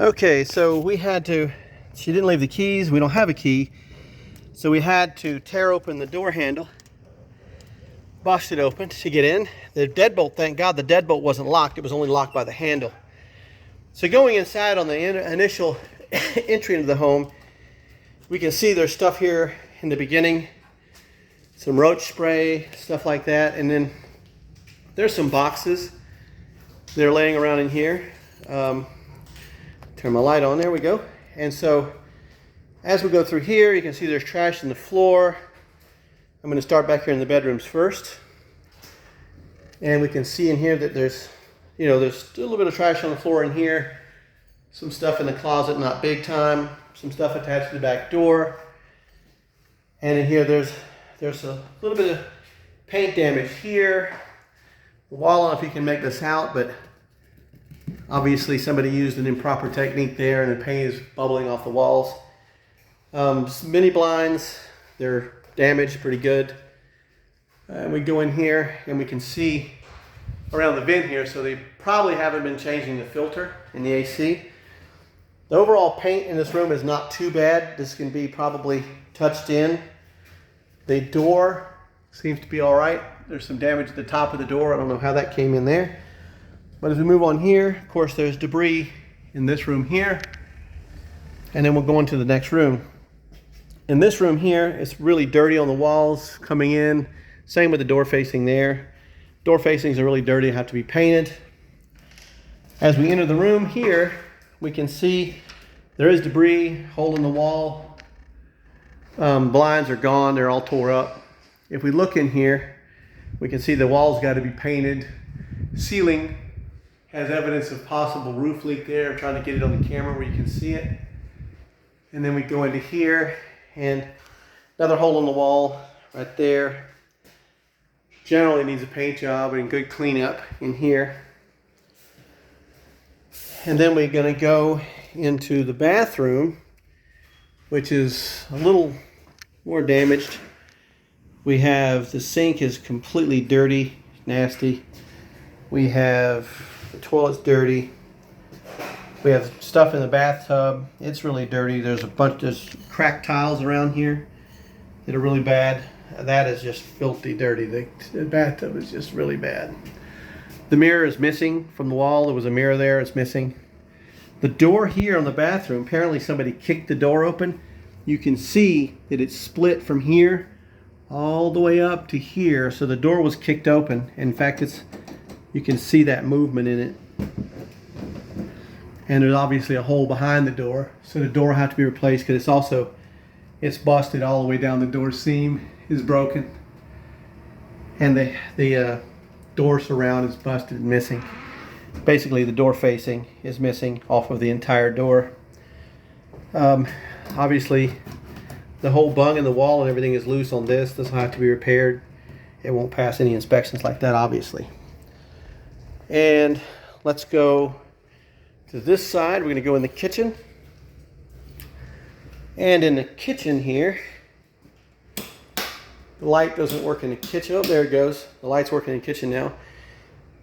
Okay, so she didn't leave the keys. We don't have a key. So we had to tear open the door handle, bust it open to get in. The deadbolt, thank God the deadbolt wasn't locked. It was only locked by the handle. So going inside on the initial entry into the home, we can see there's stuff here in the beginning. Some roach spray, stuff like that. And then there's some boxes. They're laying around in here. Turn my light on, there we go. And so as we go through here, you can see there's trash in the floor. I'm gonna start back here in the bedrooms first. And we can see in here that there's a little bit of trash on the floor in here. Some stuff in the closet, not big time. Some stuff attached to the back door. And in here there's a little bit of paint damage here. The wall, I don't know if you can make this out, but obviously somebody used an improper technique there and the paint is bubbling off the walls. Mini blinds, they're damaged pretty good. And we go in here and we can see around the vent here, so they probably haven't been changing the filter in the AC. The overall paint in this room is not too bad. This can be probably touched in. The door seems to be all right. There's some damage at the top of the door. I don't know how that came in there. But as we move on here, of course, there's debris in this room here. And then we'll go into the next room. In this room here, it's really dirty on the walls coming in. Same with the door facing there. Door facings are really dirty, have to be painted. As we enter the room here, we can see there is debris, hole in the wall. Blinds are gone, they're all tore up. If we look in here, we can see the walls got to be painted. Ceiling has evidence of possible roof leak there. I'm trying to get it on the camera where you can see it. And then we go into here and another hole in the wall right there. Generally needs a paint job and good cleanup in here. And then we're going to go into the bathroom, which is a little more damaged. We have the sink is completely dirty, nasty. We have the toilet's dirty. We have stuff in the bathtub. It's really dirty. There's cracked tiles around here that are really bad. That is just filthy dirty. The bathtub is just really bad. The mirror is missing from the wall. There was a mirror there. It's missing. The door here on the bathroom, apparently somebody kicked the door open. You can see that it's split from here all the way up to here. So the door was kicked open. In fact, you can see that movement in it. And there's obviously a hole behind the door. So the door will have to be replaced because it's busted all the way down. The door seam is broken. And the door surround is busted and missing. Basically the door facing is missing off of the entire door. Obviously the whole bung in the wall and everything is loose on this. This will have to be repaired. It won't pass any inspections like that, obviously. And let's go to this side. We're going to go in the kitchen. And in the kitchen here, the light doesn't work in the kitchen. Oh, there it goes. The light's working in the kitchen now.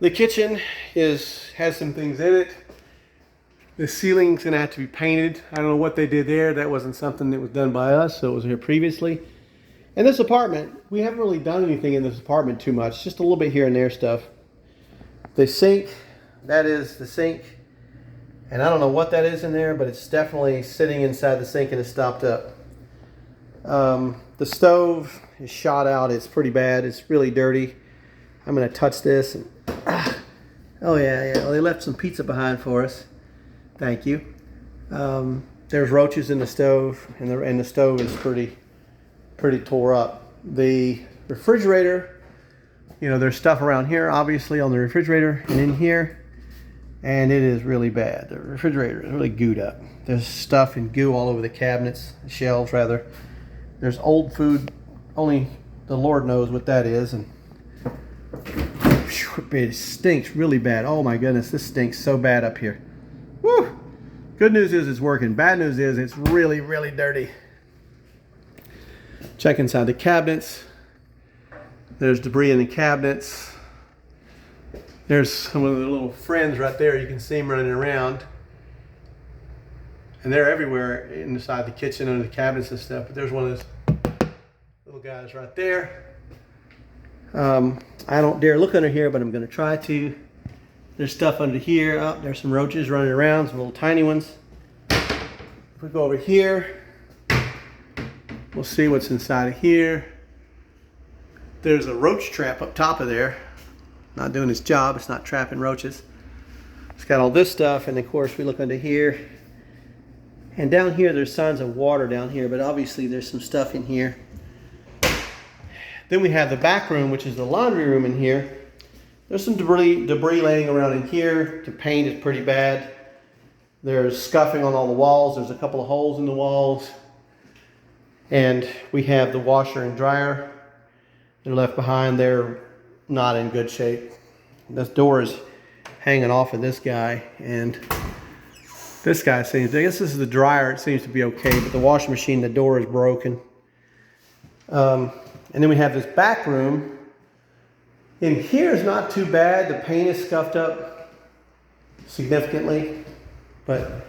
The kitchen has some things in it. The ceiling's going to have to be painted. I don't know what they did there. That wasn't something that was done by us, so it was here previously. And this apartment, we haven't really done anything in this apartment too much. Just a little bit here and there stuff. The sink, that is the sink. And I don't know what that is in there, but it's definitely sitting inside the sink and it's stopped up. The stove is shot out. It's pretty bad. It's really dirty. I'm going to touch this. And, oh, yeah. Well, they left some pizza behind for us. Thank you. There's roaches in the stove, and the stove is pretty tore up. The refrigerator, there's stuff around here, obviously, on the refrigerator and in here. And it is really bad. The refrigerator is really gooed up. There's stuff and goo all over the cabinets, shelves rather. There's old food. Only the Lord knows what that is. And it stinks really bad. Oh my goodness, this stinks so bad up here. Woo! Good news is it's working. Bad news is it's really, really dirty. Check inside the cabinets. There's debris in the cabinets. There's some of the little friends right there. You can see them running around. And they're everywhere inside the kitchen, under the cabinets and stuff. But there's one of those little guys right there. I don't dare look under here, but I'm going to try to. There's stuff under here. Oh, there's some roaches running around, some little tiny ones. If we go over here, we'll see what's inside of here. There's a roach trap up top of there. Not doing its job. It's not trapping roaches. It's got all this stuff, and of course we look under here. And down here, there's signs of water down here, but obviously there's some stuff in here. Then we have the back room, which is the laundry room in here. There's some debris laying around in here. The paint is pretty bad. There's scuffing on all the walls. There's a couple of holes in the walls. And we have the washer and dryer. They're left behind. They're not in good shape. This door is hanging off of this guy, and this guy seems, I guess this is the dryer, it seems to be okay, but the washing machine, the door is broken. And then we have this back room. In here is not too bad. The paint is scuffed up significantly, but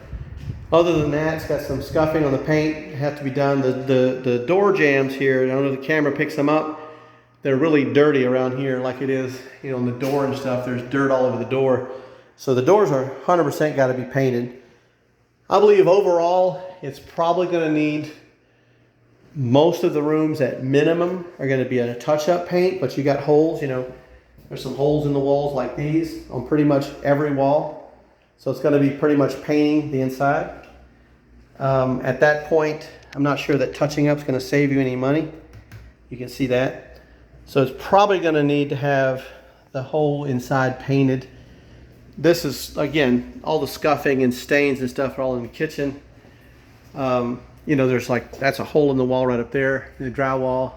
other than that, it's got some scuffing on the paint. It has to be done. The door jambs here, I don't know if the camera picks them up. They're really dirty around here, like it is, you know, on the door and stuff. There's dirt all over the door. So the doors are 100% got to be painted. I believe overall, it's probably going to need, most of the rooms at minimum are going to be a touch-up paint, but you got holes, you know, there's some holes in the walls like these on pretty much every wall. So it's going to be pretty much painting the inside. At that point, I'm not sure that touching up is going to save you any money. You can see that. So it's probably going to need to have the whole inside painted. This is, again, all the scuffing and stains and stuff are all in the kitchen. You know, there's like, that's a hole in the wall right up there, in the drywall.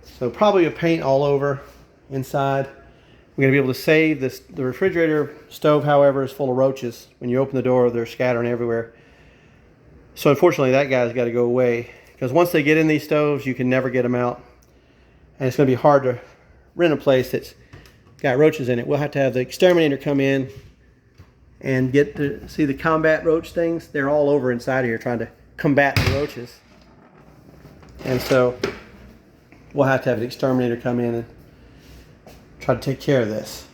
So probably a paint all over inside. We're going to be able to save this. The refrigerator stove, however, is full of roaches. When you open the door, they're scattering everywhere. So unfortunately, that guy's got to go away, because once they get in these stoves, you can never get them out. And it's going to be hard to rent a place that's got roaches in it. We'll have to have the exterminator come in and get to see the combat roach things. They're all over inside here trying to combat the roaches. And so we'll have to have the exterminator come in and try to take care of this.